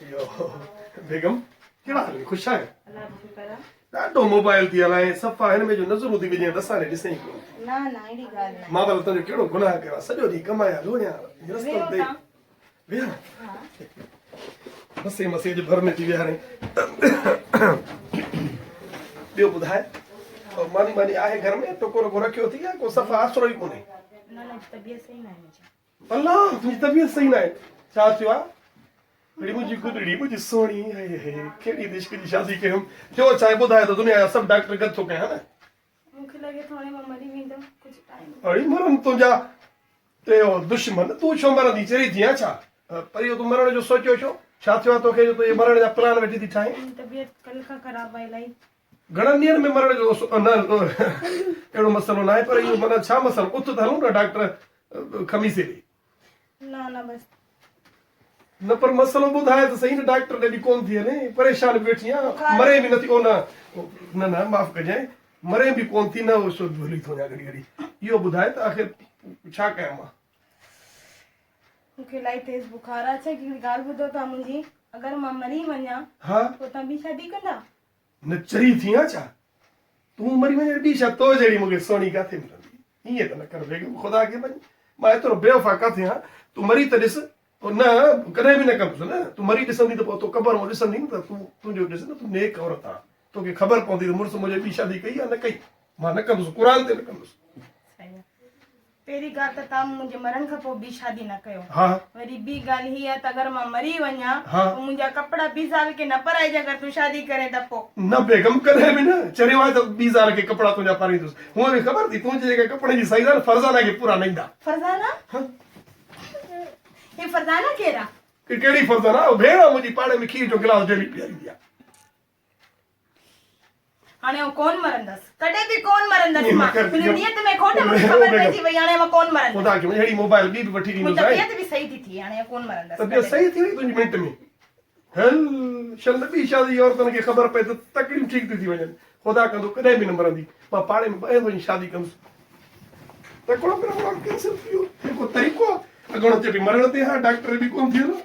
यो बेगम कहिड़ा हाल ख़ुशि आहे अल्लाह जो शुक्र आहे। ॾाढो मोबाइल थी हलाए सफ़ा हिन में जो नज़रूं थी विझे ॾसां ॾिसई कोन ना ना अहिड़ी ॻाल्हि न मां भला तुंहिंजो कहिड़ो गुनाह कयो आहे सॼो ॾींहुं कमाया लोड़िया रस्तनि ते विया मसे मसे जे भर में थी वियारे ॿियो ॿुधाए मानी मानी आहे घर में टोको रोको रखियो थी या को सफ़ा आसरो ई कोन्हे न तबियत सही न आहे मुंहिंजी। अल्लाह तुंहिंजी तबियत सही न आहे छा थियो आहे अड़ी मुंहिंजी गुॾड़ी मुंहिंजी सोणी कहिड़ी इश्क जी शादी कयूं थियो छा आहे ॿुधाए त दुनिया जा सभु डॉक्टर गॾु थो कयां न मूंखे लॻे थो हाणे मां मरी वेंदमि कुझु टाइम अड़ी मरनि तुंहिंजा ते दुश्मन तूं छो मरंदी चरी थी छा पर इहो तूं मरण जो सोचियो छा थियो आहे तोखे जो तूं मरण जा प्लान वेठी थी ठाहीं तबियत कल्ह खां ख़राबु आहे इलाही। घणनि ॾींहंनि में मरण जो न अहिड़ो मसइलो न आहे पर इहो माना छा मसइलो उथ त हलूं न डॉक्टर खमीसे ॾे न बसि न पर मसइलो ॿुधाए त सही न डॉक्टर ॾे बि कोन थी हले परेशान बि वेठी आहियां मरे बि नथी ओ न माफ़ कजांइ मरे बि कोन थी न भुली थो वञा घड़ी घड़ी इहो ॿुधाए त आख़िर छा कयां मां मूंखे इलाही तेज़ बुखार आहे। अच्छा हिकिड़ी ॻाल्हि ॿुधो तव्हां मुंहिंजी अगरि मां मरी वञा हा पोइ तव्हां ॿी शादी कंदा? न चरी थी छा तूं मरी वञे ॿी छा तो जहिड़ी मूंखे सोणी किथे मिलंदी ईअं त न कर बेगम ख़ुदा खे भई मां एतिरो बेवफ़ा किथे आहियां तूं मरी त ॾिस न कॾहिं बि न कंदुसि न तूं मरी ॾिसंदी त पोइ तो क़बर मां ॾिसंदी न त तूं तुंहिंजो ॾिस न तूं नेक औरत आहे तोखे ख़बर पवंदी त मुड़ुसु मुंहिंजे ॿी शादी कई आहे न कई मां न कंदुसि क़ुर ते न कंदुसि सही आहे। पहिरीं ॻाल्हि त तव्हां मुंहिंजे मरण खां पोइ ॿी शादी न कयो। हा वरी ॿी ॻाल्हि हीअ आहे त अगरि मां मरी वञा हा। पोइ मुंहिंजा कपिड़ा 20 साल के न पाराइजे अगरि तूं शादी करे त पोइ न बेगम कॾहिं बि न चरियो आहे त ॿी ज़ाल खे कपिड़ा तुंहिंजा पारींदुसि हूअं बि ख़बर थी तुंहिंजे जेके कपिड़े जी साइज़ आहे फर्ज़ाना खे पूरा न ईंदा फरज़ाना हे फरज़ाना केरु आहे? कहिड़ी फर्ज़ाना भेण आहे मुंहिंजी पाड़े में खीर जो गिलास डेली पीआरींदी आहे हाणे हू कोन मरंदसि कॾहिं बि कोन मरंदसि मां कर- मुंहिंजी नियत में खोट मूंखे ख़बर पइजी वई हाणे मां कोन मरंदसि ख़ुदा खे अहिड़ी मोबाइल ॿी बि वठी मुंहिंजी ॾींदुसि तबियत बि सही थी थिए हाणे कोन मरंदसि तबियत कॾहिं। सही थी वई तुंहिंजी मिंट में हल शल ॿी शादी औरतुनि खे ख़बर पए त तकड़ियूं ठीकु थी वञनि ख़ुदा कंदो कॾहिं बि न मरंदी मां पाड़े में ॿाहिरि वञी शादी कंदुसि तकिड़ो प्रोग्राम कैंसिल थी वियो को तरीक़ो आहे अॻिणो चए पई मरण ते हा डॉक्टर बि कोन थी वियो